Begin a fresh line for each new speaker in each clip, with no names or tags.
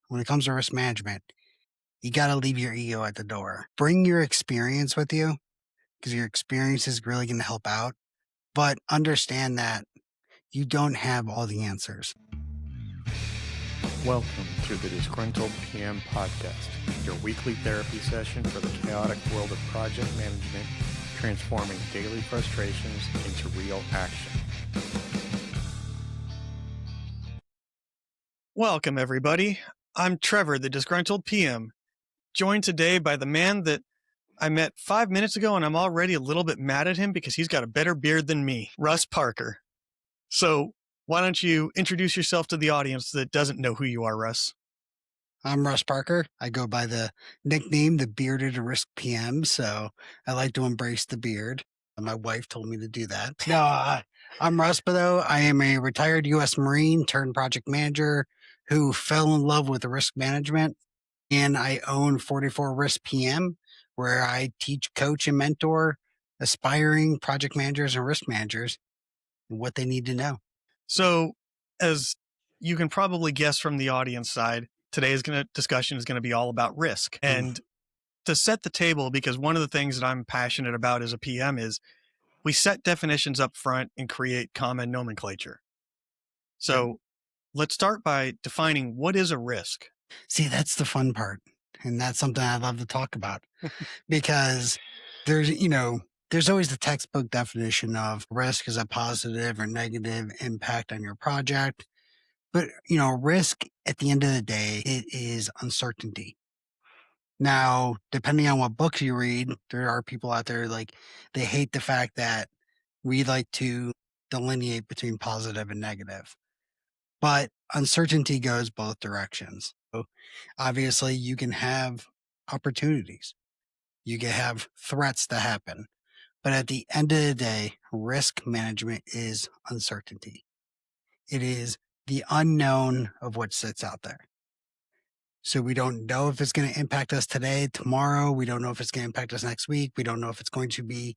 when it comes to risk management, you got to leave your ego at the door. Bring your experience with you because your experience is really going to help out. But understand that you don't have all the answers.
Welcome to the Disgruntled PM podcast, your weekly therapy session for the chaotic world of project management, transforming daily frustrations into real action. Welcome, everybody. I'm Trevor, the Disgruntled PM, joined today by the man that I met 5 minutes ago, and I'm already a little bit mad at him because he's got a better beard than me, Russ Parker. So why don't you introduce yourself to the audience that doesn't know who you are, Russ?
I'm Russ Parker. I go by the nickname, the Bearded Risk PM, so I like to embrace the beard. My wife told me to do that. No, I'm Russ, though. I am a retired U.S. Marine turned project manager who fell in love with risk management, and I own 44 Risk PM, where I teach, coach, and mentor aspiring project managers and risk managers what they need to know.
So, as you can probably guess from the audience side, today's discussion is going to be all about risk. And to set the table, because one of the things that I'm passionate about as a PM is we set definitions up front and create common nomenclature. So let's start by defining what is a risk.
See, that's the fun part. And that's something I love to talk about because there's always the textbook definition of risk is a positive or negative impact on your project. But, risk at the end of the day, it is uncertainty. Now, depending on what books you read, there are people out there they hate the fact that we like to delineate between positive and negative. But uncertainty goes both directions. So obviously, you can have opportunities. You can have threats that happen. But at the end of the day, risk management is uncertainty. It is the unknown of what sits out there. So we don't know if it's going to impact us today, tomorrow. We don't know if it's going to impact us next week. We don't know if it's going to be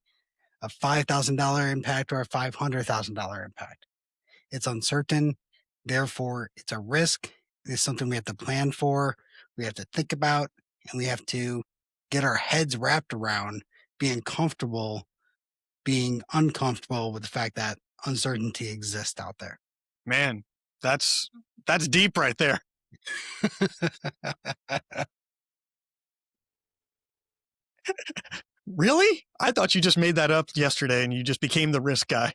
a $5,000 impact or a $500,000 impact. It's uncertain. Therefore, it's a risk. It's something we have to plan for. We have to think about, and we have to get our heads wrapped around being uncomfortable with the fact that uncertainty exists out there.
Man, that's deep right there. Really? I thought you just made that up yesterday and you just became the risk guy.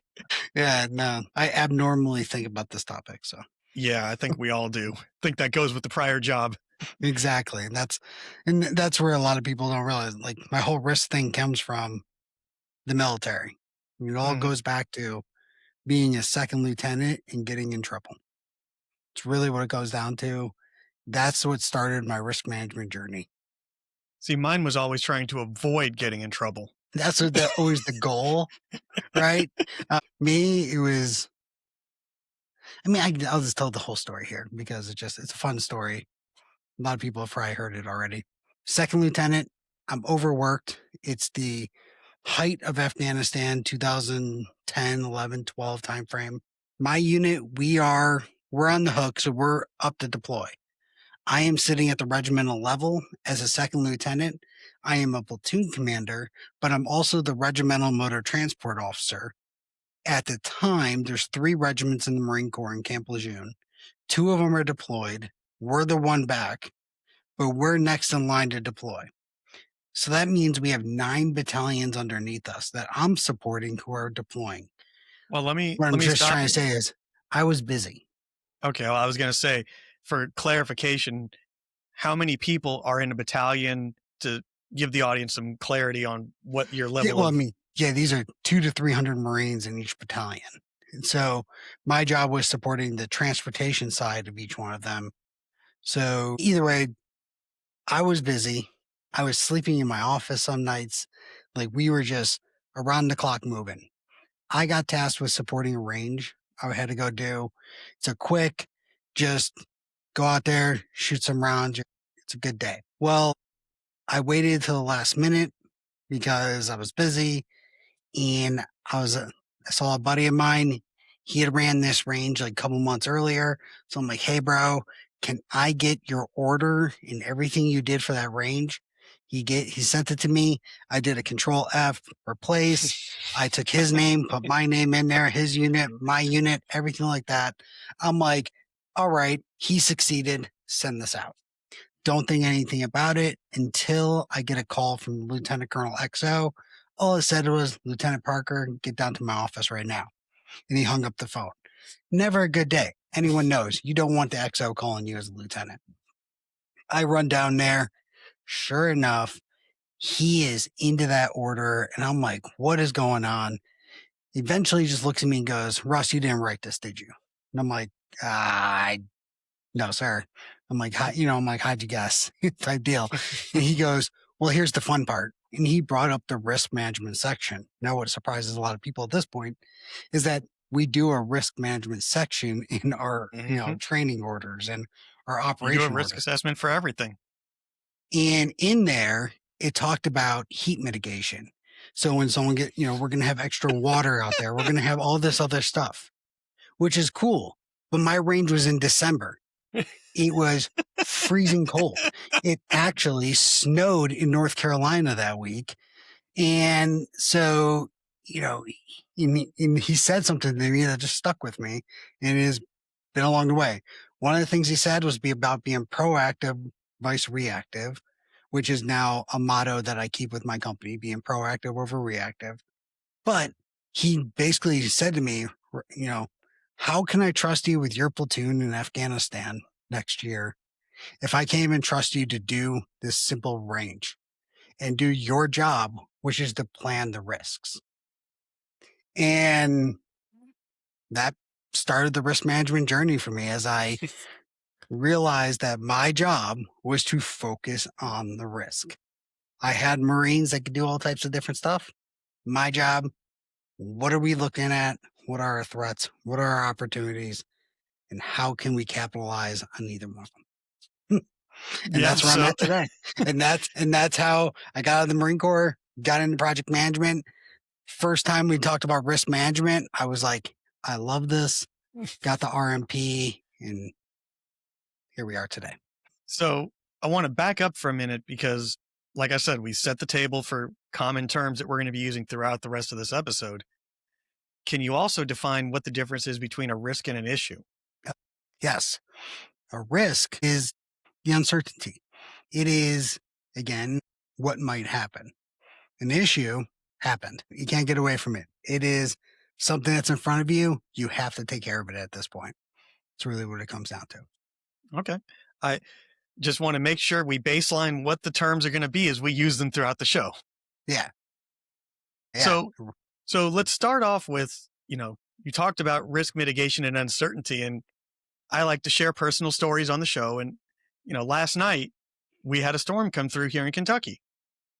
Yeah, no, I abnormally think about this topic. So
yeah, I think we all do. I think that goes with the prior job.
Exactly. And that's where a lot of people don't realize, my whole risk thing comes from the military. It all goes back to being a second lieutenant and getting in trouble. It's really what it goes down to. That's what started my risk management journey.
See, mine was always trying to avoid getting in trouble.
That's always the goal, right? Me, it was, I'll just tell the whole story here because it's a fun story. A lot of people have probably heard it already. Second lieutenant, I'm overworked. It's the height of Afghanistan, 2010, 11, 12 timeframe. My unit, we're on the hook, so we're up to deploy. I am sitting at the regimental level as a second lieutenant. I am a platoon commander, but I'm also the regimental motor transport officer. At the time, there's 3 regiments in the Marine Corps in Camp Lejeune. 2 of them are deployed. We're the one back, but we're next in line to deploy. So that means we have 9 battalions underneath us that I'm supporting who are deploying.
Well,
what I'm just trying to say is I was busy.
Okay, well, I was going to say, for clarification, how many people are in a battalion to give the audience some clarity on what your level
these are 200 to 300 Marines in each battalion. And so my job was supporting the transportation side of each one of them. So either way, I was busy. I was sleeping in my office some nights. We were just around the clock moving. I got tasked with supporting a range I had to go do. It's a quick, just go out there, shoot some rounds. It's a good day. Well, I waited until the last minute because I was busy, and I saw a buddy of mine. He had ran this range a couple months earlier. So I'm like, hey, bro, can I get your order and everything you did for that range? He sent it to me. I did a control F, replace. I took his name, put my name in there, his unit, my unit, everything like that. I'm like, all right, he succeeded. Send this out. Don't think anything about it until I get a call from Lieutenant Colonel XO. All it said was, Lieutenant Parker, get down to my office right now. And he hung up the phone. Never a good day. Anyone knows you don't want the XO calling you as a lieutenant. I run down there. Sure enough, he is into that order. And I'm like, what is going on? Eventually he just looks at me and goes, Russ, you didn't write this, did you? And I'm like, I no, sir. I'm like, how'd you guess? Type deal. And he goes, well, here's the fun part. And he brought up the risk management section. Now, what surprises a lot of people at this point is that we do a risk management section in our, training orders and our
You
operation
do a risk
orders.
assessment for everything.
And in there, it talked about heat mitigation. So when someone we're going to have extra water out there. We're going to have all this other stuff, which is cool. But my range was in December. It was freezing cold. It actually snowed in North Carolina that week. And so, he said something to me that just stuck with me and it has been along the way. One of the things he said was about being proactive vice reactive, which is now a motto that I keep with my company, being proactive over reactive. But he basically said to me, how can I trust you with your platoon in Afghanistan next year if I can't even trust you to do this simple range and do your job, which is to plan the risks? And that started the risk management journey for me as I realized that my job was to focus on the risk. I had Marines that could do all types of different stuff. My job, what are we looking at? What are our threats? What are our opportunities? And how can we capitalize on either one of them? And that's where I'm at today. And that's how I got out of the Marine Corps, got into project management. First time we talked about risk management, I was like, I love this. Got the RMP, and here we are today.
So I want to back up for a minute because, like I said, we set the table for common terms that we're going to be using throughout the rest of this episode. Can you also define what the difference is between a risk and an issue?
Yes. A risk is the uncertainty. It is, again, what might happen. An issue happened. You can't get away from it. It is something that's in front of you. You have to take care of it at this point. It's really what it comes down to.
Okay. I just want to make sure we baseline what the terms are going to be as we use them throughout the show.
Yeah.
So let's start off with, you talked about risk mitigation and uncertainty, and I like to share personal stories on the show. And, last night we had a storm come through here in Kentucky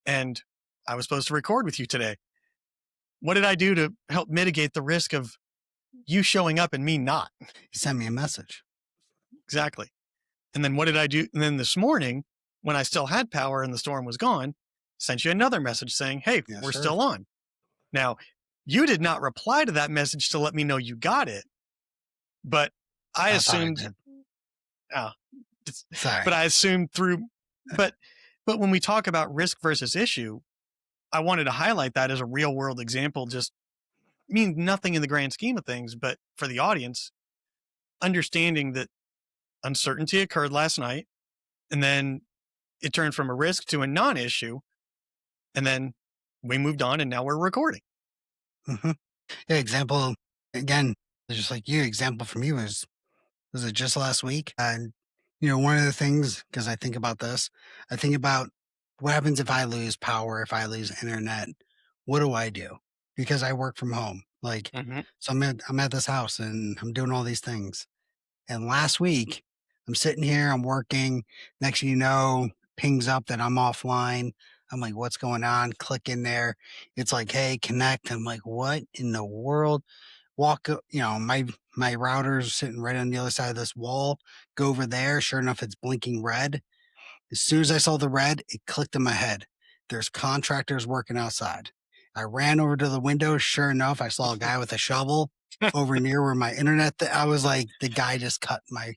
and I was supposed to record with you today. What did I do to help mitigate the risk of you showing up and me not?
You sent me a message.
Exactly. And then what did I do? And then this morning, when I still had power and the storm was gone, sent you another message saying, hey, we're still on. Now, you did not reply to that message to let me know you got it, but I assumed,
sorry,
but I assumed but when we talk about risk versus issue, I wanted to highlight that as a real world example, just means nothing in the grand scheme of things, but for the audience, understanding that uncertainty occurred last night and then it turned from a risk to a non-issue. And then we moved on and now we're recording.
Mm-hmm. Yeah, example, again, just like you, example from you was it just last week? And, one of the things, because I think about this, I think about what happens if I lose power, if I lose internet, what do I do? Because I work from home. So I'm at this house and I'm doing all these things. And last week I'm sitting here, I'm working. Next thing you know, pings up that I'm offline. I'm like, what's going on? Click in there. It's like, hey, connect. I'm like, what in the world? Walk, my router's sitting right on the other side of this wall. Go over there. Sure enough, it's blinking red. As soon as I saw the red, it clicked in my head. There's contractors working outside. I ran over to the window. Sure enough, I saw a guy with a shovel over near where my internet. I was like, the guy just cut my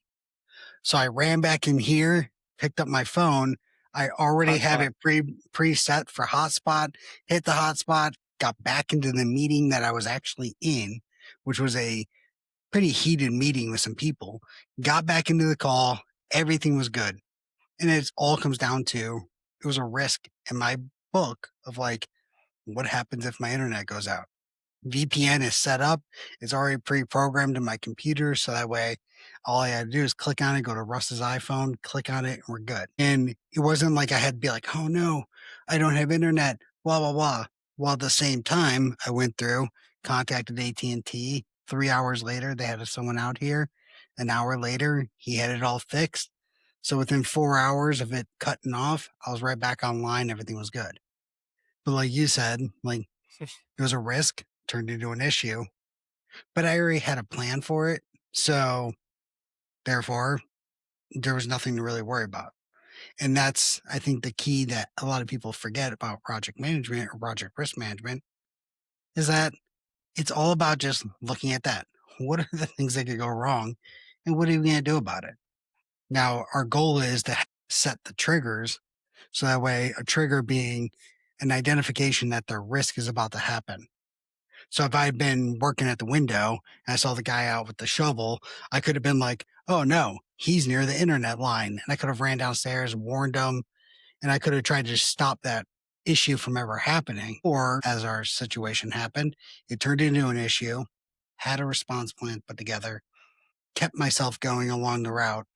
So I ran back in here, picked up my phone. I already had
Hotspot.
it preset for hotspot, hit the hotspot, got back into the meeting that I was actually in, which was a pretty heated meeting with some people, got back into the call. Everything was good. And it all comes down to it was a risk in my book of like, what happens if my internet goes out? VPN is set up. It's already pre-programmed in my computer. So that way all I had to do is click on it, go to Russ's iPhone, click on it, and we're good. And it wasn't like I had to be like, oh no, I don't have internet, blah, blah, blah. While at the same time, I went through, contacted AT&T. 3 hours later, they had someone out here. An hour later, he had it all fixed. So within 4 hours of it cutting off, I was right back online. Everything was good. But like you said, like it was a risk, turned into an issue, but I already had a plan for it. So therefore, there was nothing to really worry about. And that's, I think, the key that a lot of people forget about project management or project risk management is that it's all about just looking at that. What are the things that could go wrong? And what are you going to do about it? Now, our goal is to set the triggers. So that way, a trigger being an identification that the risk is about to happen. So if I'd been working at the window and I saw the guy out with the shovel, I could have been like, oh no, he's near the internet line. And I could have ran downstairs, warned him, and I could have tried to stop that issue from ever happening. Or as our situation happened, it turned into an issue, had a response plan put together, kept myself going along the route,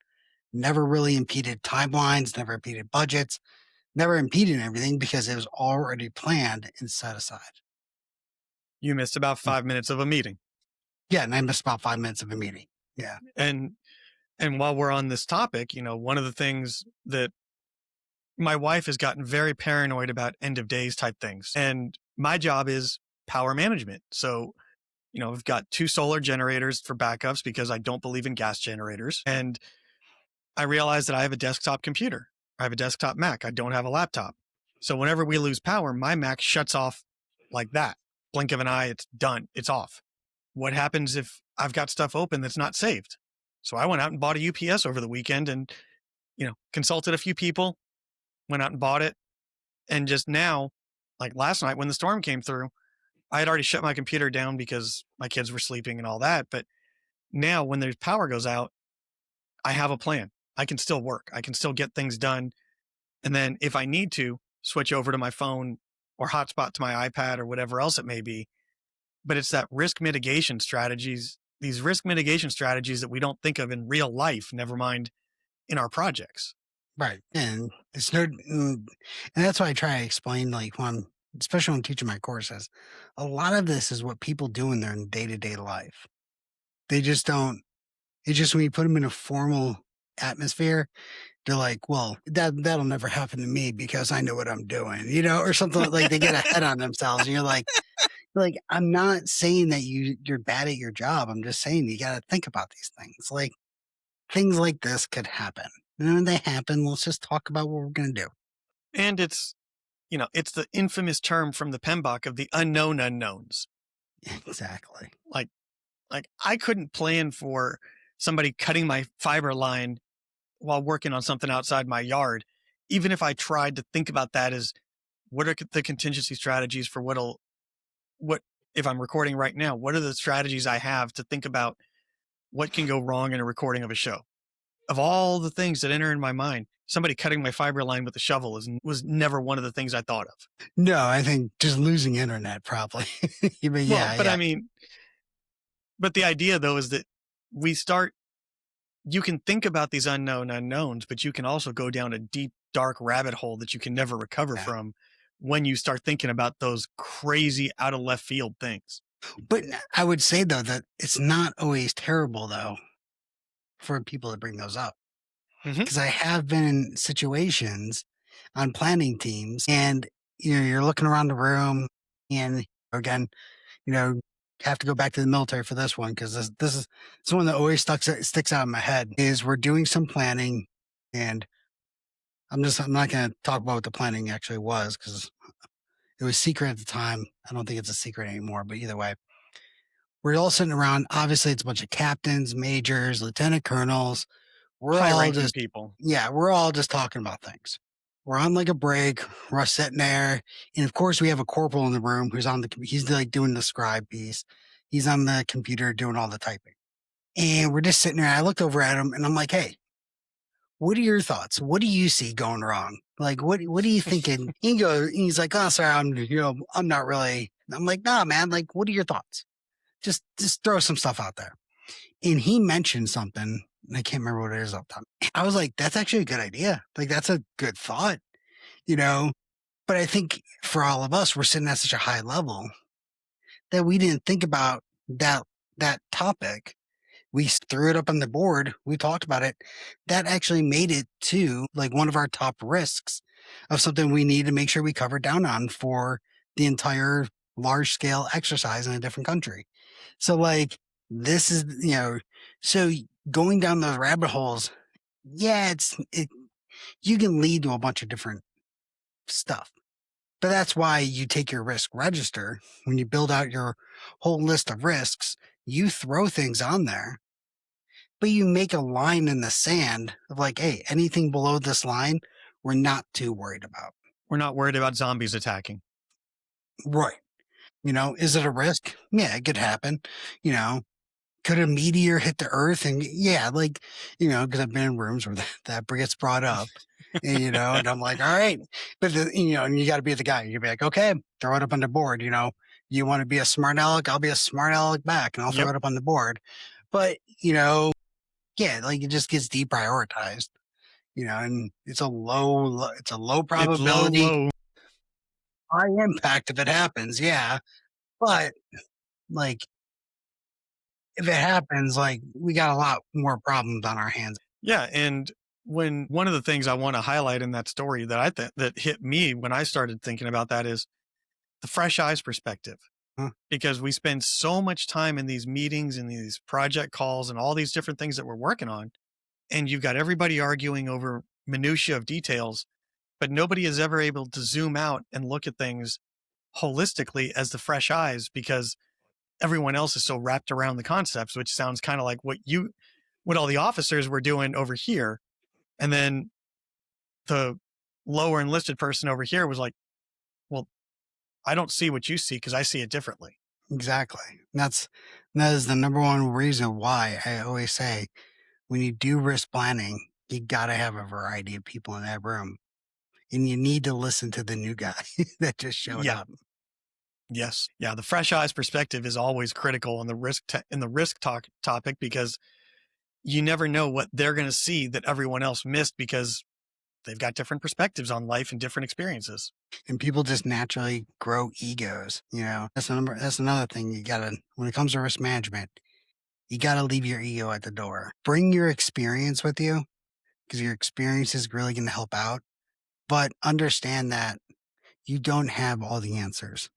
never really impeded timelines, never impeded budgets, never impeded everything because it was already planned and set aside.
You missed about 5 minutes of a meeting.
Yeah, and I missed about 5 minutes of a meeting. Yeah.
And while we're on this topic, one of the things that my wife has gotten very paranoid about end of days type things. And my job is power management. So, I've got 2 solar generators for backups because I don't believe in gas generators. And I realized that I have a desktop computer. I have a desktop Mac. I don't have a laptop. So whenever we lose power, my Mac shuts off like that. Blink of an eye, it's done. It's off. What happens if I've got stuff open that's not saved? So I went out and bought a UPS over the weekend and, consulted a few people, went out and bought it. And just now, like last night when the storm came through, I had already shut my computer down because my kids were sleeping and all that. But now when there's power goes out, I have a plan. I can still work. I can still get things done. And then if I need to, switch over to my phone or hotspot to my iPad or whatever else it may be. But it's that risk mitigation strategies, these risk mitigation strategies that we don't think of in real life, never mind in our projects.
Right. And it's no, and that's why I try to explain, like, when, especially when teaching my courses, a lot of this is what people do in their day to day life. They just don't, it's just when you put them in a formal atmosphere, they're like, well, that'll never happen to me because I know what I'm doing, or something like they get ahead on themselves. And you're like, I'm not saying that you're bad at your job. I'm just saying you got to think about these things. Like things like this could happen. And when they happen, let's just talk about what we're going to do.
And it's the infamous term from the PMBOK of the unknown unknowns.
Exactly.
Like I couldn't plan for somebody cutting my fiber line while working on something outside my yard. Even if I tried to think about that as what are the contingency strategies for what if I'm recording right now, what are the strategies I have to think about what can go wrong in a recording of a show? Of all the things that enter in my mind, somebody cutting my fiber line with a shovel was never one of the things I thought of.
No, I think just losing internet probably. But yeah,
But
yeah.
I mean, but the idea though is that you can think about these unknown unknowns, but you can also go down a deep, dark rabbit hole that you can never recover
Yeah.
from when you start thinking about those crazy out of left field things.
But I would say though that it's not always terrible though for people to bring those up.
Mhm.
Because I have been in situations on planning teams and you're looking around the room and again, you know, have to go back to the military for this one because this is it's one that always sticks out in my head is we're doing some planning and I'm not going to talk about what the planning actually was because it was secret at the time. I don't think it's a secret anymore, but either way, we're all sitting around. Obviously, it's a bunch of captains, majors, lieutenant colonels, We're
High
all
ranking
just,
people.
yeah, we're all just talking about things. We're on like a break. We're sitting there. And of course, we have a corporal in the room who's he's like doing the scribe piece. He's on the computer doing all the typing. And we're just sitting there. I looked over at him and I'm like, hey, what are your thoughts? What do you see going wrong? Like, what are you thinking? He's like, oh, sorry, I'm not really. I'm like, nah, man, like, what are your thoughts? Just throw some stuff out there. And he mentioned something, and I can't remember what it is off the top. I was like, that's actually a good idea. Like, that's a good thought, you know? But I think for all of us, we're sitting at such a high level that we didn't think about that topic. We threw it up on the board. We talked about it. That actually made it to like one of our top risks of something we need to make sure we cover down on for the entire large scale exercise in a different country. So like this is, so going down those rabbit holes, yeah, you can lead to a bunch of different stuff. But that's why you take your risk register when you build out your whole list of risks, you throw things on there, but you make a line in the sand of like, hey, anything below this line, we're not too worried about.
We're not worried about zombies attacking.
Right. Is it a risk? Yeah, it could happen. You know, could a meteor hit the earth? And yeah, like, because I've been in rooms where that gets brought up, and I'm like, all right. But, and you got to be the guy. You'd be like, okay, throw it up on the board. You want to be a smart aleck? I'll be a smart aleck back and I'll throw
Yep.
it up on the board. But, yeah, like it just gets deprioritized, and it's a low
It's low,
probability,
low.
high impact if it happens. Yeah. But like, if it happens, like we got a lot more problems on our hands.
Yeah. And when one of the things I want to highlight in that story that that hit me when I started thinking about that is the fresh eyes perspective.
Huh.
Because we spend so much time in these meetings and these project calls and all these different things that we're working on. And you've got everybody arguing over minutia of details, but nobody is ever able to zoom out and look at things holistically as the fresh eyes because everyone else is so wrapped around the concepts, which sounds kind of like what all the officers were doing over here. And then the lower enlisted person over here was like, well, I don't see what you see because I see it differently.
Exactly. That is the number one reason why I always say when you do risk planning, you got to have a variety of people in that room. And you need to listen to the new guy that just showed
Yeah.
up.
Yes. Yeah. The fresh eyes perspective is always critical in the risk topic because you never know what they're going to see that everyone else missed because they've got different perspectives on life and different experiences.
And people just naturally grow egos. That's another thing when it comes to risk management, you got to leave your ego at the door. Bring your experience with you because your experience is really going to help out. But understand that you don't have all the answers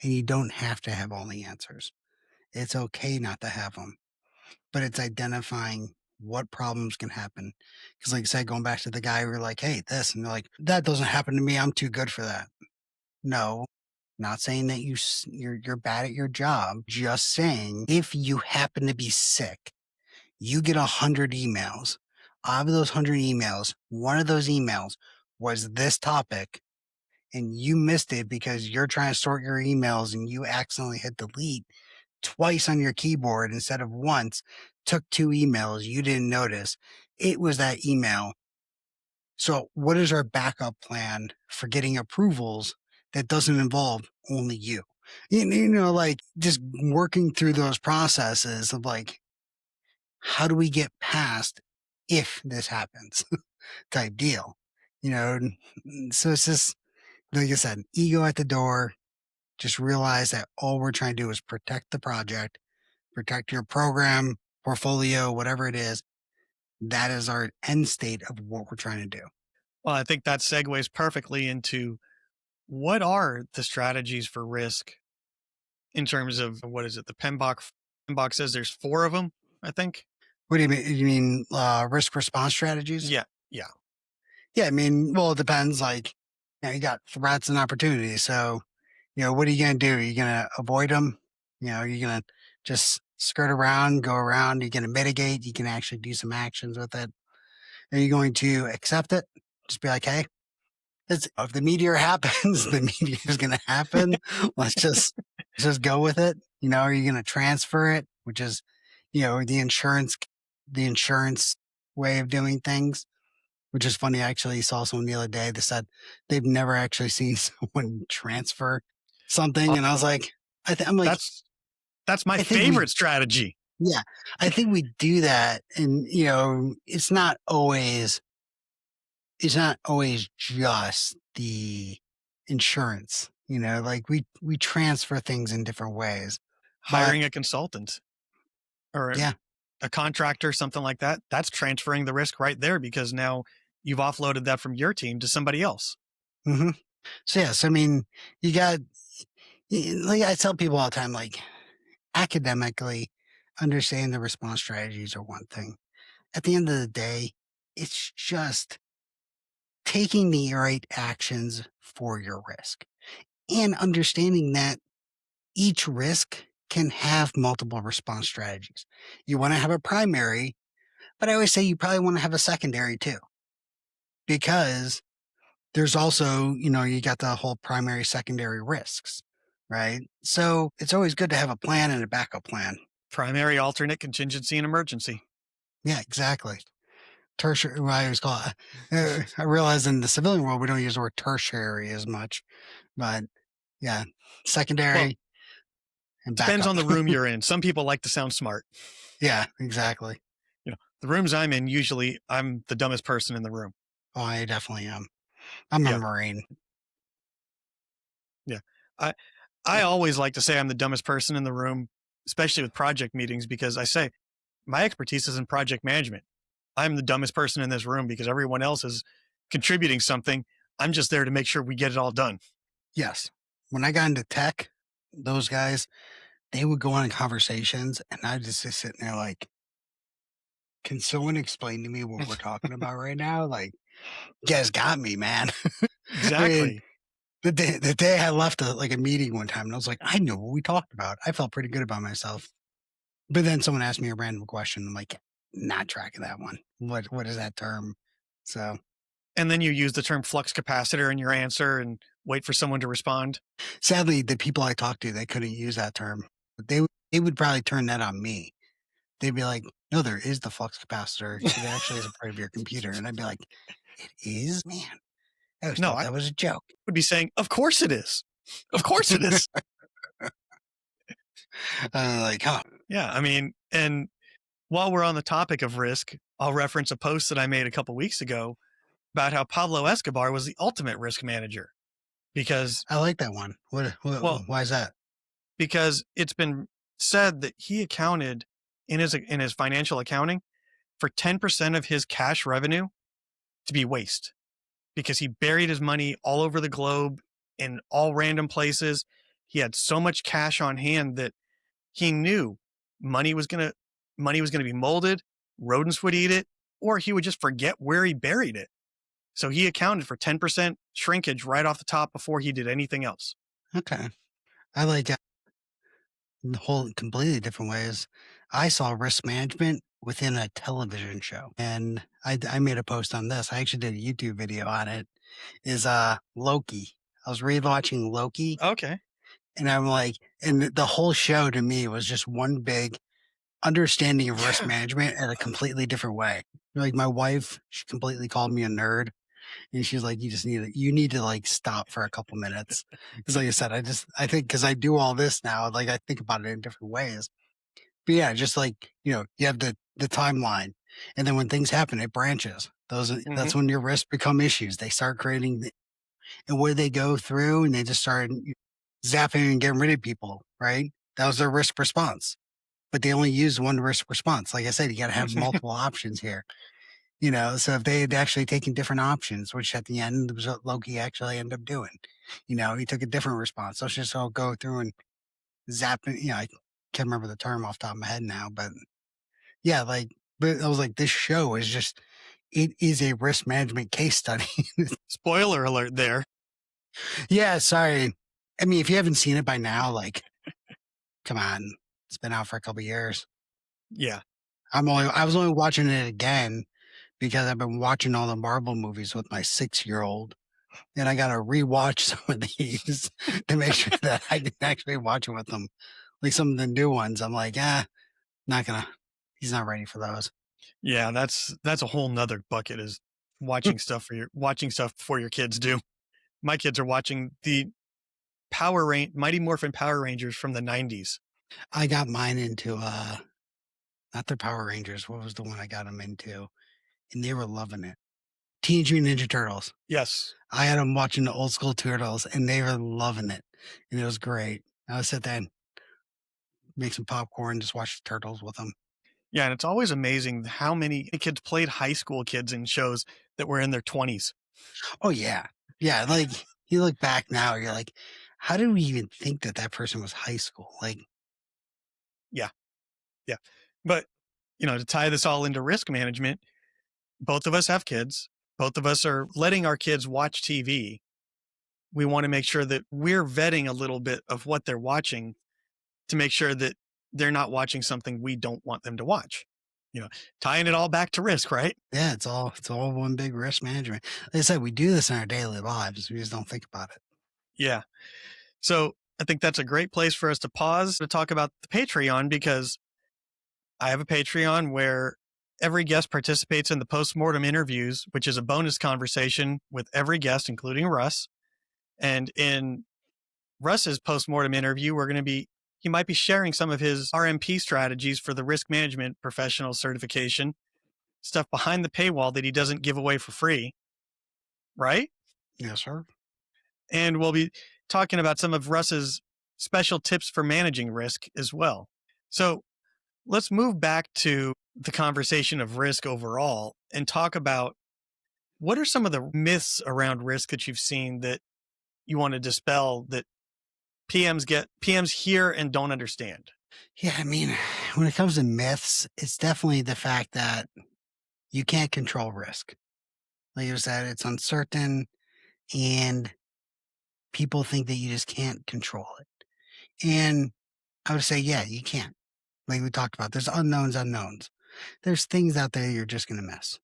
and you don't have to have all the answers. It's okay not to have them, but it's identifying what problems can happen. Because, like I said, going back to the guy, we're like, hey, this, and they're like, that doesn't happen to me. I'm too good for that. No, not saying that you're bad at your job. Just saying if you happen to be sick, you get 100 emails. Out of those 100 emails, one of those emails was this topic, and you missed it because you're trying to sort your emails and you accidentally hit delete twice on your keyboard instead of once, took 2 emails, you didn't notice. It was that email. So, what is our backup plan for getting approvals that doesn't involve only you? Like just working through those processes of like, how do we get past if this happens type deal? So it's just, like I said, ego at the door. Just realize that all we're trying to do is protect the project, protect your program, portfolio, whatever it is. That is our end state of what we're trying to do.
Well, I think that segues perfectly into what are the strategies for risk in terms of what is it? The PMBOK says there's 4 of them, I think.
What do you mean? You mean risk response strategies?
Yeah. Yeah.
Yeah. I mean, well, it depends. Like, you got threats and opportunities. So, what are you going to do? Are you going to avoid them? You're going to just skirt around, go around. You're going to mitigate. You can actually do some actions with it. Are you going to accept it? Just be like, hey, if the meteor happens, the meteor is going to happen. Let's just go with it. Are you going to transfer it, which is, the insurance way of doing things, which is funny. I actually saw someone the other day that said they've never actually seen someone transfer something. And I was like, I'm like,
that's my
I think
favorite strategy.
yeah, I think we do that. And, it's not always just the insurance, like we transfer things in different ways. But
Hiring a consultant or
yeah.
a contractor, something like that, that's transferring the risk right there because now you've offloaded that from your team to somebody else.
hmm So yes, I mean, you got, like I tell people all the time, like academically, understanding the response strategies are one thing. At the end of the day, it's just taking the right actions for your risk and understanding that each risk can have multiple response strategies. You want to have a primary, but I always say you probably want to have a secondary too, because there's also, you got the whole primary, secondary risks, right? So it's always good to have a plan and a backup plan.
Primary, alternate, contingency, and emergency.
Yeah, exactly. Tertiary, what I always call it. I realize in the civilian world, we don't use the word tertiary as much, but yeah, secondary
Well,
and
depends
backup.
on the room you're in. Some people like to sound smart.
Yeah, exactly.
The rooms I'm in, usually I'm the dumbest person in the room.
Oh, I definitely am. I'm a
Yeah.
Marine.
Yeah. I always like to say I'm the dumbest person in the room, especially with project meetings, because I say my expertise is in project management. I'm the dumbest person in this room because everyone else is contributing something. I'm just there to make sure we get it all done.
Yes. When I got into tech, those guys, they would go on conversations and I'd just be sitting there like, can someone explain to me what we're talking about right now? Like, you guys got me, man. I mean,
Exactly.
the day I left a meeting one time and I was like, I know what we talked about. I felt pretty good about myself. But then someone asked me a random question. I'm like, not tracking that one. What is that term? So
And then you use the term flux capacitor in your answer and wait for someone to respond.
sadly, the people I talked to, they couldn't use that term. But they would probably turn that on me. They'd be like, no, there is the flux capacitor. It actually is a part of your computer. And I'd be like, it is? Man, I always
No,
thought
I
that was a joke.
would be saying, of course it is. Of course it is.
Like, huh?
Yeah. I mean, and while we're on the topic of risk, I'll reference a post that I made a couple weeks ago about how Pablo Escobar was the ultimate risk manager because,
I like that one.
well,
Why is that?
because it's been said that he accounted in his financial accounting for 10% of his cash revenue to be waste because he buried his money all over the globe in all random places. He had so much cash on hand that he knew money was going to be molded, rodents would eat it, or he would just forget where he buried it. So he accounted for 10% shrinkage right off the top before he did anything else.
Okay. I like the whole completely different ways. I saw risk management within a television show. And I made a post on this. I actually did a YouTube video on it. Is Loki. I was rewatching Loki
Okay.
and I'm like, and the whole show to me was just one big understanding of risk management in a completely different way. Like my wife, she completely called me a nerd. And she's like, you need to like stop for a couple minutes. Cause like I said, I think cause I do all this now, like I think about it in different ways. But yeah, just like, you have the timeline and then when things happen, it branches.
Mm-hmm.
That's when your risks become issues. They start creating and where they go through and they just start zapping and getting rid of people, right? That was their risk response, but they only used one risk response. Like I said, you got to have multiple options here. So if they had actually taken different options, which at the end was what Loki actually ended up doing, he took a different response. Let's just all go through and zap it. I can't remember the term off the top of my head now, but yeah, but I was like, this show is just, it is a risk management case study.
Spoiler alert there.
Yeah, sorry. I mean, if you haven't seen it by now, like, come on, it's been out for a couple years.
Yeah.
I was only watching it again because I've been watching all the Marvel movies with my 6-year-old, and I got to rewatch some of these to make sure that I can actually watch it with them. Like some of the new ones, I'm like, not gonna. He's not ready for those.
Yeah, that's a whole nother bucket is watching stuff before your kids do. My kids are watching the Mighty Morphin Power Rangers from the 90s.
I got mine into not the Power Rangers. What was the one I got them into? And they were loving it. Teenage Mutant Ninja Turtles.
Yes.
I had them watching the old school Turtles, and they were loving it, and it was great. I would sit there and make some popcorn, just watch the Turtles with them.
Yeah, and it's always amazing how many kids played high school kids in shows that were in their 20s.
Oh yeah, yeah. Like you look back now, you're like, how did we even think that that person was high school? Like,
Yeah. Yeah. But, to tie this all into risk management, both of us have kids. Both of us are letting our kids watch TV. We want to make sure that we're vetting a little bit of what they're watching to make sure that they're not watching something we don't want them to watch. Tying it all back to risk, right?
yeah, it's all one big risk management. Like I said, we do this in our daily lives. We just don't think about it.
Yeah. So I think that's a great place for us to pause to talk about the Patreon, because I have a Patreon where every guest participates in the postmortem interviews, which is a bonus conversation with every guest, including Russ. And in Russ's postmortem interview, he might be sharing some of his RMP strategies for the risk management professional certification, stuff behind the paywall that he doesn't give away for free. Right?
Yes, sir.
And we'll be talking about some of Russ's special tips for managing risk as well. So let's move back to the conversation of risk overall and talk about what are some of the myths around risk that you've seen that you want to dispel that PMs hear and don't understand.
Yeah, I mean, when it comes to myths, it's definitely the fact that you can't control risk. Like you said, it's uncertain, and people think that you just can't control it. And I would say, yeah, you can. Like we talked about, there's unknowns. There's things out there you're just going to miss.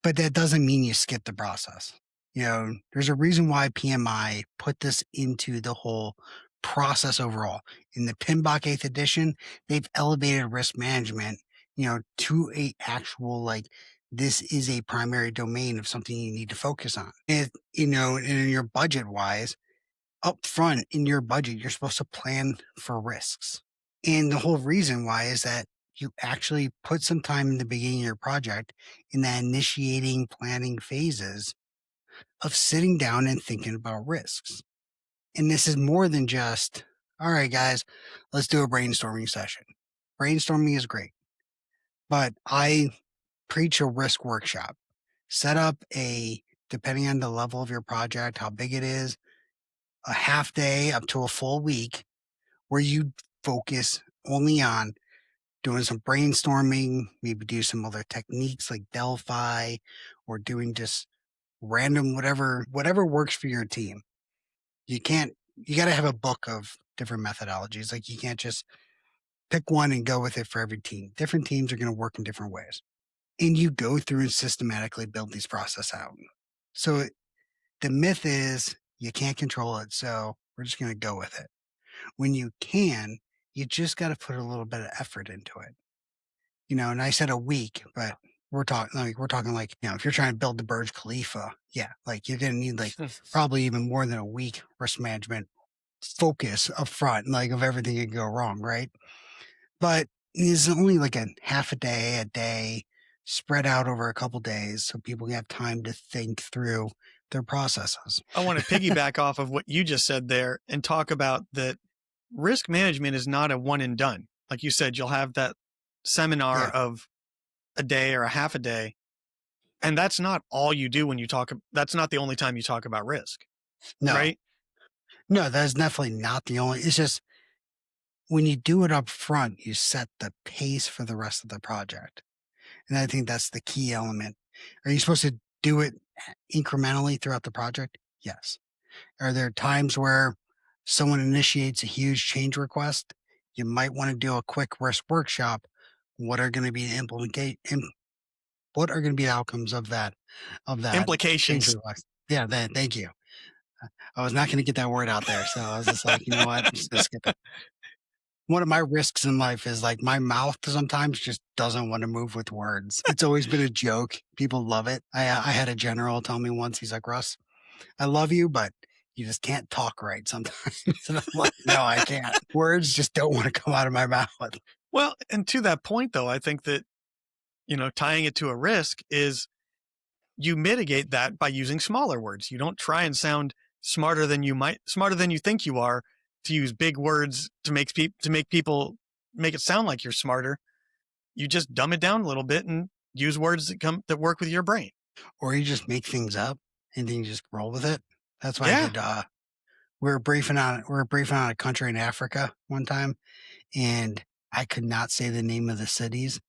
But that doesn't mean you skip the process. There's a reason why PMI put this into the whole process overall. In the PMBOK 8th edition, they've elevated risk management, to a actual, like, this is a primary domain of something you need to focus on. And, and in your budget wise, up front in your budget, you're supposed to plan for risks. And the whole reason why is that you actually put some time in the beginning of your project in the initiating planning phases of sitting down and thinking about risks. And this is more than just, all right, guys, let's do a brainstorming session. Brainstorming is great, but I preach a risk workshop. Set up depending on the level of your project, how big it is, a half day up to a full week where you focus only on doing some brainstorming, maybe do some other techniques like Delphi, or doing just random whatever works for your team. You got to have a book of different methodologies. Like you can't just pick one and go with it for every team. Different teams are going to work in different ways. And you go through and systematically build these process out. So the myth is you can't control it. So we're just going to go with it. When you can, you just got to put a little bit of effort into it. And I said a week, but we're talking like, if you're trying to build the Burj Khalifa, yeah, like you're going to need like probably even more than a week risk management focus up front, like of everything that could go wrong. Right. But it's only like a half a day spread out over a couple days. So people can have time to think through their processes.
I want to piggyback off of what you just said there and talk about that risk management is not a one and done. Like you said, you'll have that seminar of a day or a half a day. And that's not all you do that's not the only time you talk about risk.
No,
right?
No, that's definitely not the only, it's just when you do it up front, you set the pace for the rest of the project. And I think that's the key element. Are you supposed to do it incrementally throughout the project? Yes. Are there times where someone initiates a huge change request? You might want to do a quick risk workshop. What are going to be the What are going to be the outcomes of that change
Implications.
request? Yeah, thank you. I was not going to get that word out there, so I was just like, you know what, I'm just going to skip it. One of my risks in life is like my mouth sometimes just doesn't want to move with words. It's always been a joke. People love it. I had a general tell me once, he's like, Russ, I love you, but you just can't talk right sometimes. And I'm like, no, I can't. Words just don't want to come out of my mouth.
Well, and to that point, though, I think that, tying it to a risk is you mitigate that by using smaller words. You don't try and sound smarter than you think you are, to use big words to make people make it sound like you're smarter. You just dumb it down a little bit and use words that work with your brain.
Or you just make things up and then you just roll with it. That's why I
Yeah.
did. We were briefing on a country in Africa one time, and I could not say the name of the cities.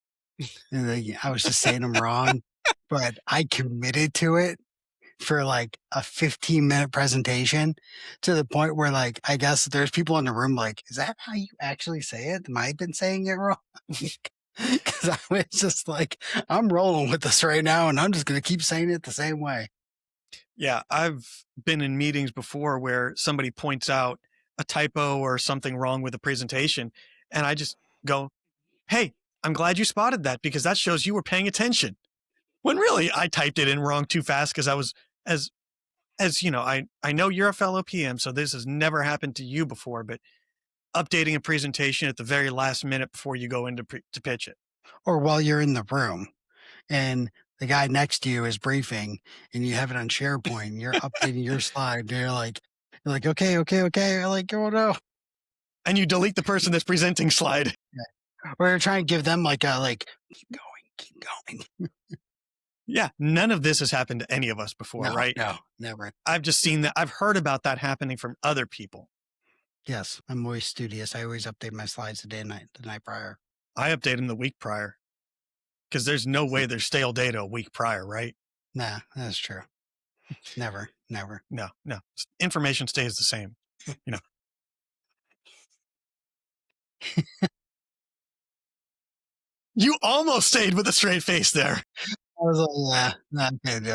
And I was just saying them wrong, but I committed to it for like a 15-minute presentation, to the point where like I guess there's people in the room like, is that how you actually say it? Am I been saying it wrong? Because I was just like, I'm rolling with this right now, and I'm just going to keep saying it the same way.
Yeah, I've been in meetings before where somebody points out a typo or something wrong with the presentation, and I just go, "Hey, I'm glad you spotted that, because that shows you were paying attention." When really I typed it in wrong too fast, because I was as I know you're a fellow PM, so this has never happened to you before, but updating a presentation at the very last minute before you go in to pitch it.
Or while you're in the room and the guy next to you is briefing and you have it on SharePoint, and you're updating your slide, and you're like, okay, okay, okay. You're like, oh no.
And you delete the person that's presenting slide.
Or you're trying to give them like keep going.
Yeah, none of this has happened to any of us before,
No,
right?
no, never.
I've just seen that. I've heard about that happening from other people.
Yes, I'm always studious. I always update my slides the night prior.
I update them the week prior, because there's no way there's stale data a week prior, right?
Nah, that's true. Never.
No. Information stays the same. You almost stayed with a straight face there.
I was like, yeah, not good.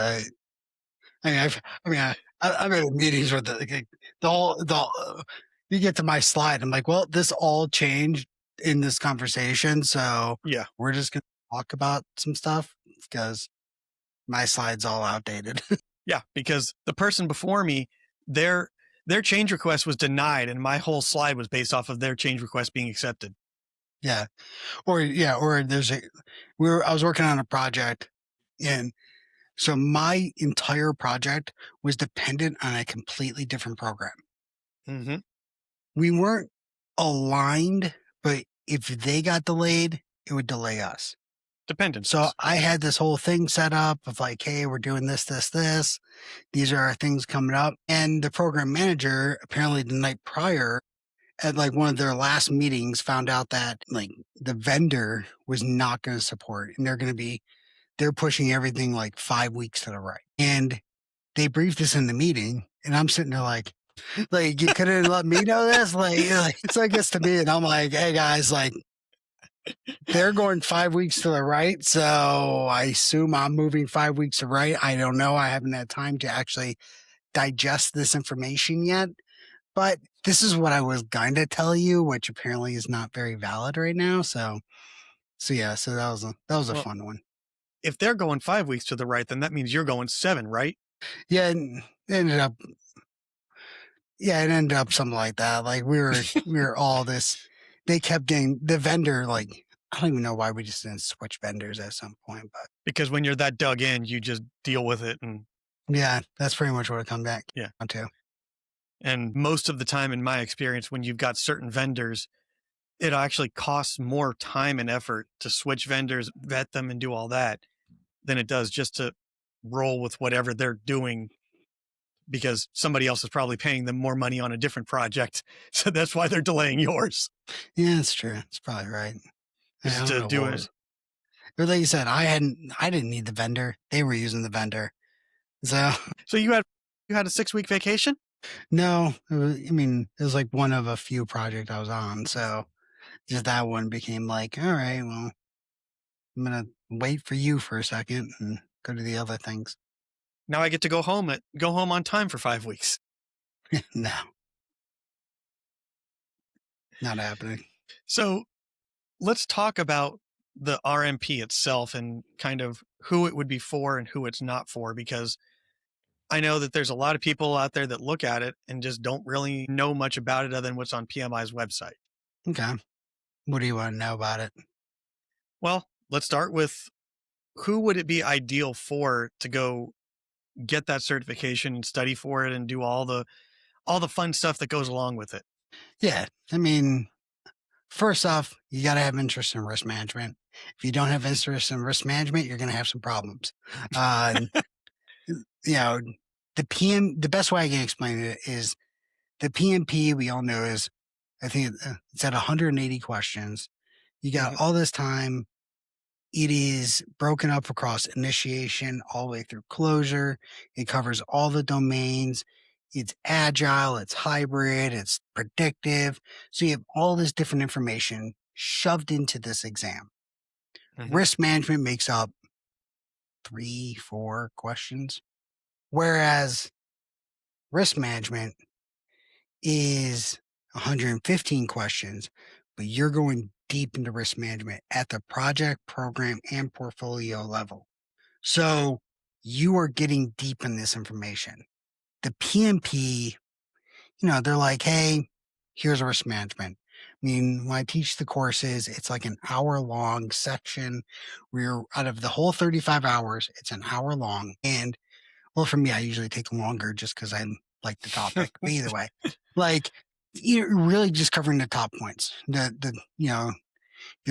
I've been in meetings where you get to my slide. I'm like, well, this all changed in this conversation, so
Yeah.
we're just gonna talk about some stuff because my slide's all outdated.
Yeah, because the person before me, their change request was denied, and my whole slide was based off of their change request being accepted.
Yeah, or I was working on a project, and so my entire project was dependent on a completely different program.
Mm-hmm.
We weren't aligned, but if they got delayed, it would delay us.
Dependencies.
So I had this whole thing set up of like, hey, we're doing this. These are our things coming up. And the program manager, apparently the night prior, at like one of their last meetings, found out that like the vendor was not going to support, and they're pushing everything like 5 weeks to the right. And they briefed us in the meeting, and I'm sitting there like you couldn't let me know this. So it gets to me, and I'm like, hey guys, like they're going 5 weeks to the right, so I assume I'm moving 5 weeks to the right. I don't know. I haven't had time to actually digest this information yet, but this is what I was going to tell you, which apparently is not very valid right now. So yeah, so that was a fun one.
If they're going 5 weeks to the right, then that means you're going 7, right?
Yeah, and it ended up something like that. Like we were all this. They kept getting the vendor. Like I don't even know why we just didn't switch vendors at some point, but
Because when you're that dug in, you just deal with it. And
yeah, that's pretty much what it come back
Yeah.
onto.
And most of the time, in my experience, when you've got certain vendors, it actually costs more time and effort to switch vendors, vet them, and do all that than it does just to roll with whatever they're doing, because somebody else is probably paying them more money on a different project. So that's why they're delaying yours.
Yeah, that's true. It's probably right.
Is
I don't
to
know
do
what
it.
was- But like you said, I didn't need the vendor. They were using the vendor. So
So you had a 6-week vacation?
no, it was like one of a few projects I was on. So just that one became like, all right, well, I'm gonna wait for you for a second and go to the other things.
Now I get to go home on time for 5 weeks.
No, not happening.
So let's talk about the RMP itself and kind of who it would be for and who it's not for, because I know that there's a lot of people out there that look at it and just don't really know much about it other than what's on PMI's website.
Okay. What do you want to know about it?
Well, let's start with who would it be ideal for to go get that certification and study for it and do all the fun stuff that goes along with it.
Yeah. I mean, first off, you got to have interest in risk management. If you don't have interest in risk management, you're going to have some problems. Uh, you know, the best way I can explain it is the PMP we all know is, I think it's at 180 questions. You got
Mhm.
all this time. It is broken up across initiation all the way through closure. It covers all the domains. It's agile, it's hybrid, it's predictive. So you have all this different information shoved into this exam.
Mhm.
Risk management makes up 3, 4 questions, whereas risk management is 115 questions, but you're going deep into risk management at the project, program, and portfolio level. So you are getting deep in this information. The PMP, they're like, hey, here's risk management. I mean, when I teach the courses, it's like an hour long section where you're out of the whole 35 hours, it's an hour long. And well, for me, I usually take longer just because I like the topic. But either way, like you're really just covering the top points. You're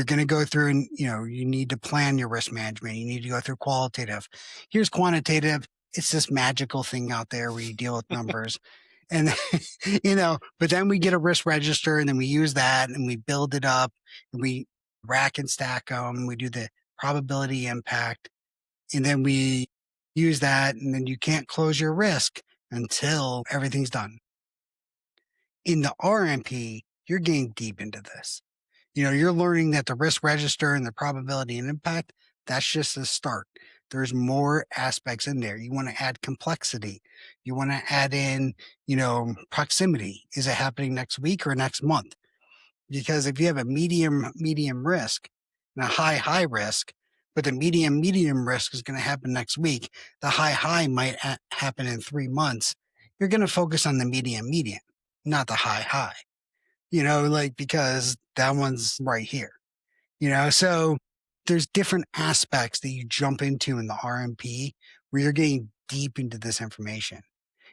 going to go through and, you need to plan your risk management. You need to go through qualitative. Here's quantitative. It's this magical thing out there where you deal with numbers. And, but then we get a risk register and then we use that and we build it up and we rack and stack them. We do the probability impact and then we use that. And then you can't close your risk until everything's done. In the RMP, you're getting deep into this. You're learning that the risk register and the probability and impact, that's just the start. There's more aspects in there. You want to add complexity. You want to add in, proximity. Is it happening next week or next month? Because if you have a medium risk and a high risk, but the medium risk is going to happen next week, the high might happen in 3 months. You're going to focus on the medium, not the high. Because that one's right here, so there's different aspects that you jump into in the RMP where you're getting deep into this information.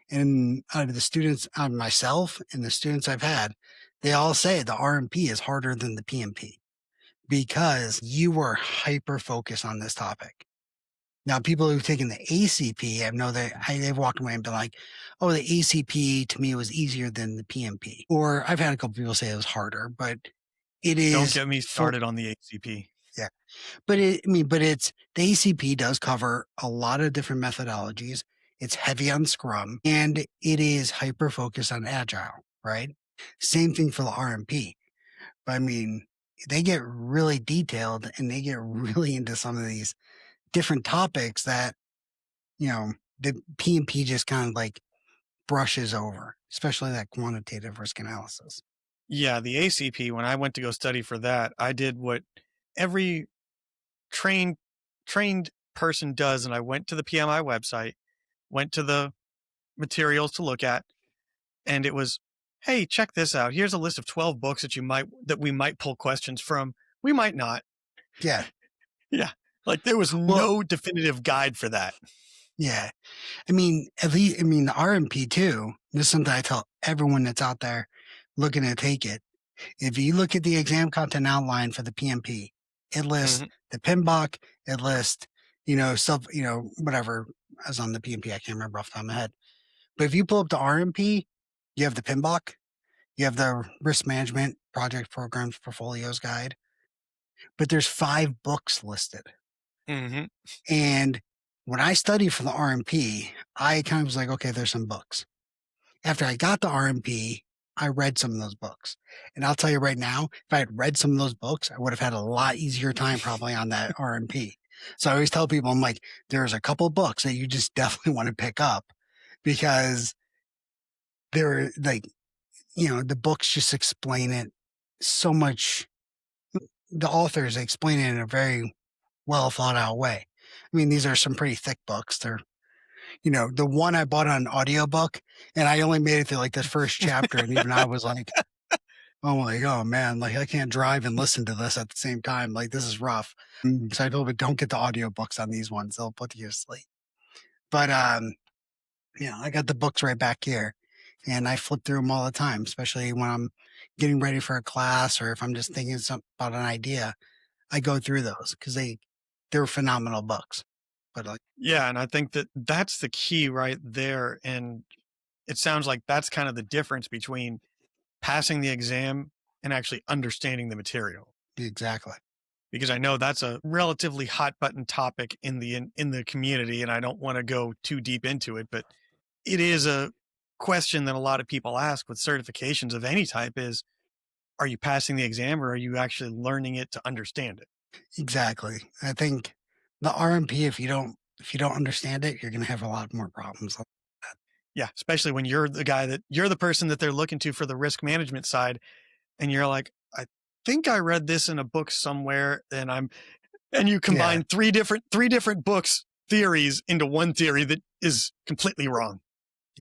And out of the students, myself and the students I've had, they all say the RMP is harder than the PMP because you were hyper focused on this topic. Now, people who've taken the ACP, I know that they've walked away and been like, "Oh, the ACP to me was easier than the PMP." Or I've had a couple people say it was harder, but it
Don't
is
get me
for
started on the ACP.
yeah. But the ACP does cover a lot of different methodologies. It's heavy on Scrum and it is hyper focused on Agile, right? Same thing for the RMP. But they get really detailed and they get really into some of these different topics that, you know, the PMP just kind of like brushes over, especially that quantitative risk analysis.
Yeah, the ACP, when I went to go study for that, I did what every trained trained person does, and I went to the PMI website, went to the materials to look at, and it was, "Hey, check this out. Here's a list of 12 books that we might pull questions from. We might not."
Yeah.
Yeah. Like there was
Well,
no definitive guide for that.
yeah. At least, the RMP too, this is something I tell everyone that's out there looking to take it. If you look at the exam content outline for the PMP, it lists
Mhm.
the PMBOK, it lists, whatever is on the PMP. I can't remember off the top of my head. But if you pull up the RMP, you have the PMBOK, you have the risk management project programs portfolios guide, but there's 5 books listed.
Mhm.
And when I studied for the RMP, I kind of was like, okay, there's some books. After I got the RMP, I read some of those books. And I'll tell you right now, if I had read some of those books, I would have had a lot easier time probably on that RMP. So I always tell people, I'm like, there's a couple of books that you just definitely want to pick up because they're like, the books just explain it so much. The authors explain it in a very well thought out way. I mean, these are some pretty thick books. They're, the one I bought on audiobook and I only made it through like the first chapter. And even I was like, oh man, like I can't drive and listen to this at the same time. Like this is rough. So I told them, don't get the audiobooks on these ones. They'll put you to sleep. But, I got the books right back here and I flip through them all the time, especially when I'm getting ready for a class or if I'm just thinking about an idea. I go through those because they're phenomenal books. But like,
Yeah, and I think that that's the key right there. And it sounds like that's kind of the difference between passing the exam and actually understanding the material.
exactly.
Because I know that's a relatively hot button topic in the community, and I don't want to go too deep into it, but it is a question that a lot of people ask with certifications of any type is, are you passing the exam or are you actually learning it to understand it?
Exactly. I think the RMP, if you don't understand it, you're gonna have a lot more problems.
Yeah, especially when you're the person that they're looking to for the risk management side, and you're like, I think I read this in a book somewhere, and you
Yeah.
combine three different books theories into one theory that is completely wrong.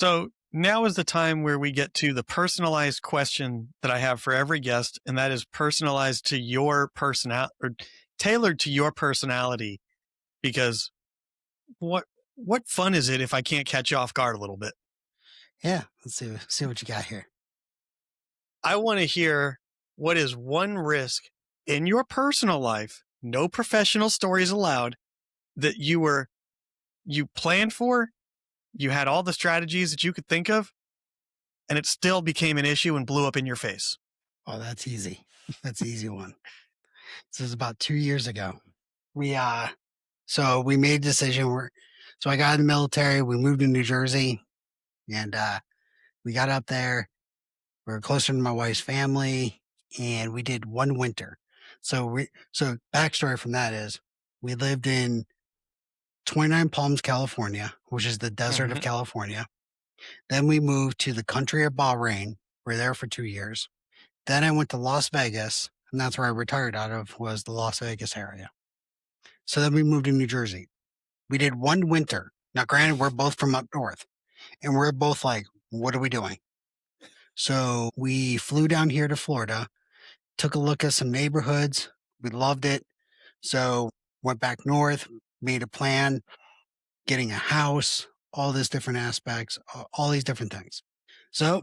So now is the time where we get to the personalized question that I have for every guest, and that is personalized to your personality or tailored to your personality. Because what fun is it if I can't catch you off guard a little bit?
Yeah. Let's see what you got here.
I want to hear what is one risk in your personal life, no professional stories allowed, that you planned for, you had all the strategies that you could think of, and it still became an issue and blew up in your face.
Oh, that's easy. That's the easy one. This is about 2 years ago. So we made a decision. So I got in the military. We moved to New Jersey, and we got up there. We were closer to my wife's family, and we did one winter. So backstory from that is we lived in 29 Palms, California, which is the desert of
Mhm.
California. Then we moved to the country of Bahrain. We were there for 2 years. Then I went to Las Vegas, and that's where I retired out of was the Las Vegas area. So then we moved to New Jersey. We did one winter. Now, granted, we're both from up north, and we're both like, what are we doing? So we flew down here to Florida, took a look at some neighborhoods. We loved it. So went back north, made a plan, getting a house, all these different aspects, all these different things. So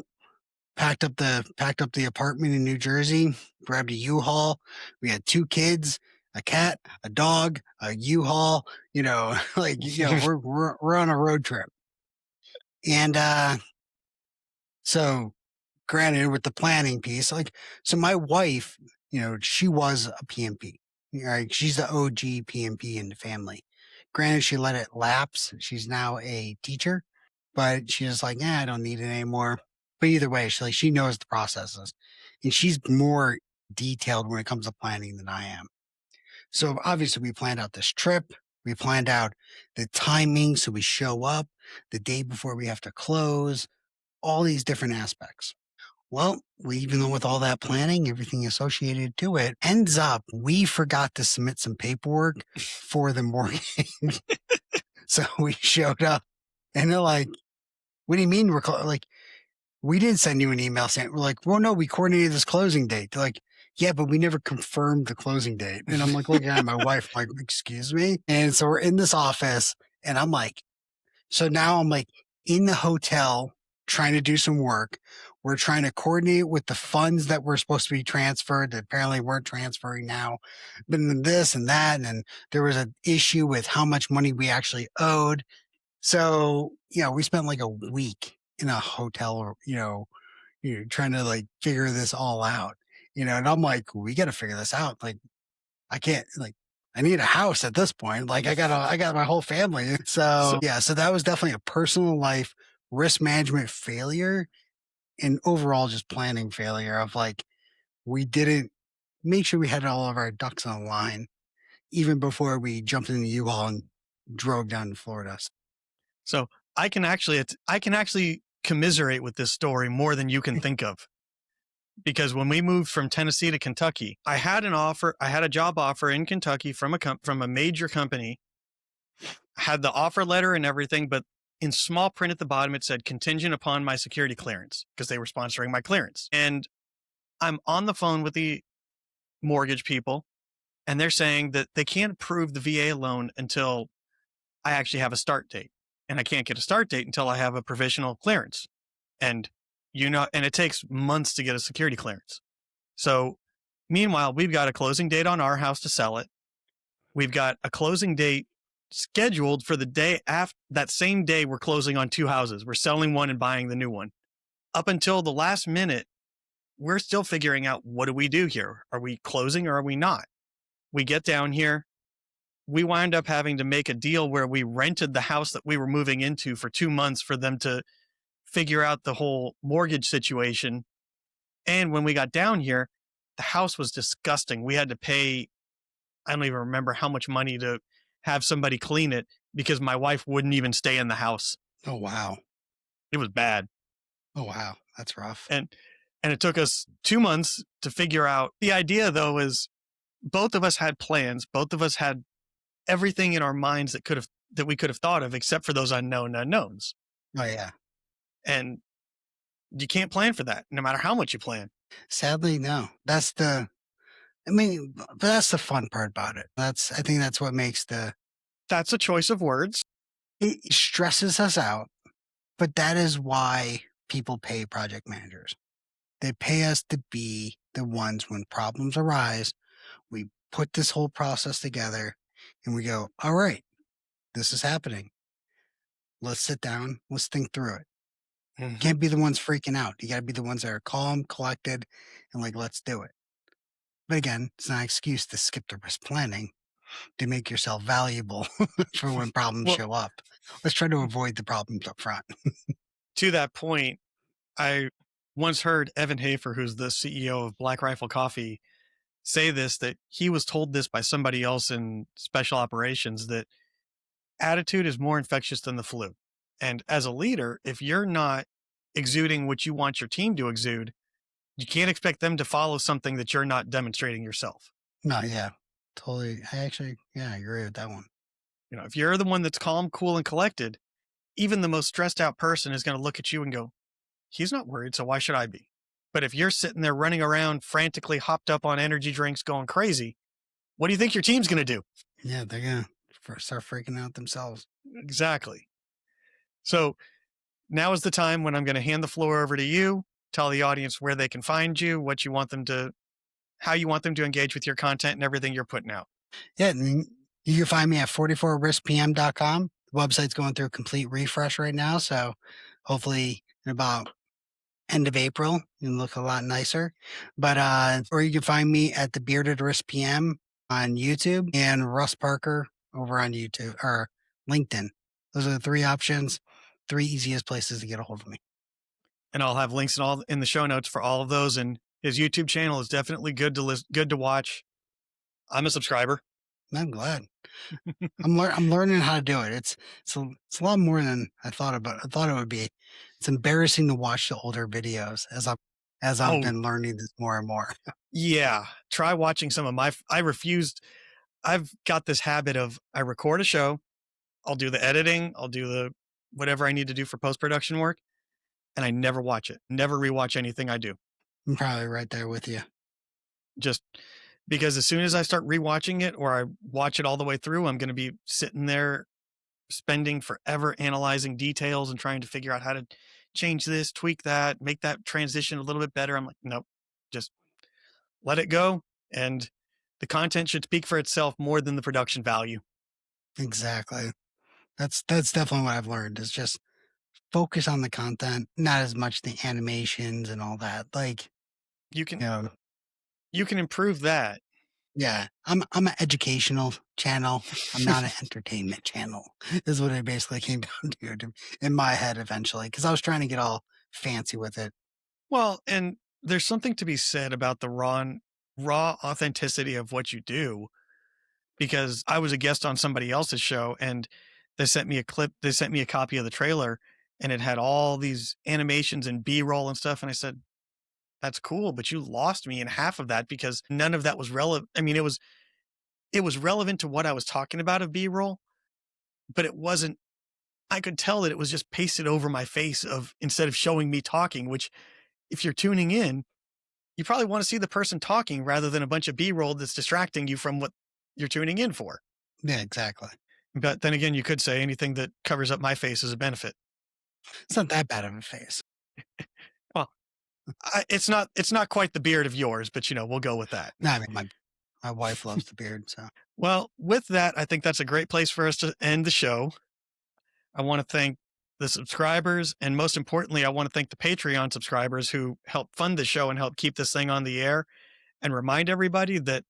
packed up the apartment in New Jersey, grabbed a U-Haul. We had two kids, a cat, a dog, a U-Haul. We're on a road trip, and so granted with the planning piece, like so my wife, she was a PMP. Right, she's the OG PMP in the family. Granted, she let it lapse. She's now a teacher, but she's like, yeah, I don't need it anymore. But either way, she knows the processes, and she's more detailed when it comes to planning than I am. So obviously, we planned out this trip. We planned out the timing, so we show up the day before we have to close. All these different aspects. Well, even though with all that planning, everything associated to it, ends up we forgot to submit some paperwork for the mortgage. So we showed up and they're like, what do you mean like, we did send you an email saying, we're like, well, no, we coordinated this closing date. They're like, yeah, but we never confirmed the closing date. And I'm like, looking at my wife, like, excuse me. And so we're in this office and I'm like, so now I'm like in the hotel trying to do some work. We're trying to coordinate with the funds that were supposed to be transferred that apparently weren't transferring now. But then this and that. And then there was an issue with how much money we actually owed. So, we spent like a week in a hotel or, trying to like figure this all out, and I'm like, we got to figure this out. Like, I can't like I need a house at this point. Like I got my whole family. So
So
yeah, so that was definitely a personal life risk management failure an overall just planning failure of like, we didn't make sure we had all of our ducks on the line even before we jumped in the U-Haul and drove down to Florida.
So I can actually commiserate with this story more than you can think of. Because when we moved from Tennessee to Kentucky, I had a job offer in Kentucky from a major company. Had the offer letter and everything, but in small print at the bottom it said contingent upon my security clearance because they were sponsoring my clearance. And I'm on the phone with the mortgage people and they're saying that they can't approve the VA loan until I actually have a start date. And I can't get a start date until I have a provisional clearance. And and it takes months to get a security clearance. So meanwhile, we've got a closing date on our house to sell it. We've got a closing date scheduled for the day after that same day. We're closing on 2 houses. We're selling one and buying the new one. Up until the last minute, we're still figuring out, what do we do here? Are we closing or are we not? We get down here. We wind up having to make a deal where we rented the house that we were moving into for 2 months for them to figure out the whole mortgage situation. And when we got down here, the house was disgusting. We had to pay, I don't even remember how much money to have somebody clean it because my wife wouldn't even stay in the house.
Oh, wow.
It was bad.
Oh, wow. That's rough.
And it took us 2 months to figure out. The idea, though, is both of us had plans. Both of us had everything in our minds that we could have thought of, except for those unknown unknowns.
Oh, yeah.
And you can't plan for that, no matter how much you plan.
Sadly, no. But that's the fun part about it. I think that's what makes
That's a choice of words.
it stresses us out, but that is why people pay project managers. They pay us to be the ones when problems arise. We put this whole process together and we go, all right, this is happening. Let's sit down. Let's think through it.
Mm-hmm.
Can't be the ones freaking out. You got to be the ones that are calm, collected, and like, let's do it. But again, it's not an excuse to skip the risk planning to make yourself valuable for when problems show up. Let's try to avoid the problems up front.
To that point, I once heard Evan Hafer, who's the CEO of Black Rifle Coffee, say this, that he was told this by somebody else in special operations, that attitude is more infectious than the flu. And as a leader, if you're not exuding what you want your team to exude, you can't expect them to follow something that you're not demonstrating yourself.
No, yeah, totally. I agree with that one.
If you're the one that's calm, cool, and collected, even the most stressed out person is going to look at you and go, he's not worried, so why should I be? But if you're sitting there running around frantically hopped up on energy drinks going crazy, what do you think your team's going to do?
Yeah, they're going to start freaking out themselves.
Exactly. So now is the time when I'm going to hand the floor over to you. Tell the audience where they can find you, how you want them to engage with your content and everything you're putting out.
Yeah, and you can find me at 44riskpm.com. The website's going through a complete refresh right now, so hopefully in about end of April, you'll look a lot nicer. But or you can find me at the Bearded Risk PM on YouTube and Russ Parker over on YouTube or LinkedIn. Those are the 3 options, 3 easiest places to get a hold of me.
And I'll have links in the show notes for all of those. And his YouTube channel is definitely good to watch. I'm a subscriber.
I'm glad. I'm learning how to do it. It's a lot more than I thought it would be. It's embarrassing to watch the older videos as I've been learning this more and more.
Yeah. Try watching some of I've got this habit of, I record a show, I'll do the editing, I'll do the whatever I need to do for post-production work, and I never watch it. Never rewatch anything I do.
I'm probably right there with you.
Just because as soon as I start rewatching it or I watch it all the way through, I'm going to be sitting there spending forever analyzing details and trying to figure out how to change this, tweak that, make that transition a little bit better. I'm like, nope, just let it go. And the content should speak for itself more than the production value.
Exactly. That's definitely what I've learned, is just focus on the content, not as much the animations and all that. Like,
you can improve that.
Yeah, I'm an educational channel. I'm not an entertainment channel. Is what it basically came down to in my head eventually, because I was trying to get all fancy with it.
Well, and there's something to be said about the raw authenticity of what you do, because I was a guest on somebody else's show and they sent me a clip, they sent me a copy of the trailer and it had all these animations and B-roll and stuff. And I said, that's cool, but you lost me in half of that because none of that was relevant. I mean, it was relevant to what I was talking about of B-roll, but it wasn't. I could tell that it was just pasted over my face of instead of showing me talking, which if you're tuning in, you probably want to see the person talking rather than a bunch of B-roll that's distracting you from what you're tuning in for.
Yeah, exactly.
But then again, you could say anything that covers up my face is a benefit.
It's not that bad of a face.
Well, it's not quite the beard of yours, but we'll go with that.
No, I mean, my wife loves the beard, so.
Well, with that, I think that's a great place for us to end the show. I want to thank the subscribers, and most importantly, I want to thank the Patreon subscribers who help fund the show and help keep this thing on the air, and remind everybody that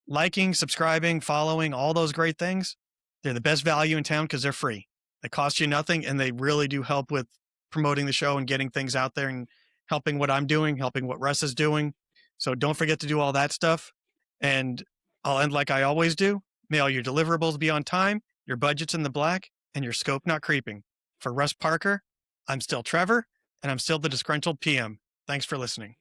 liking, subscribing, following, all those great things, they're the best value in town because they're free. They cost you nothing, and they really do help with promoting the show and getting things out there and helping what I'm doing, helping what Russ is doing. So don't forget to do all that stuff. And I'll end like I always do. May all your deliverables be on time, your budget's in the black, and your scope not creeping. For Russ Parker, I'm still Trevor, and I'm still the Disgruntled PM. Thanks for listening.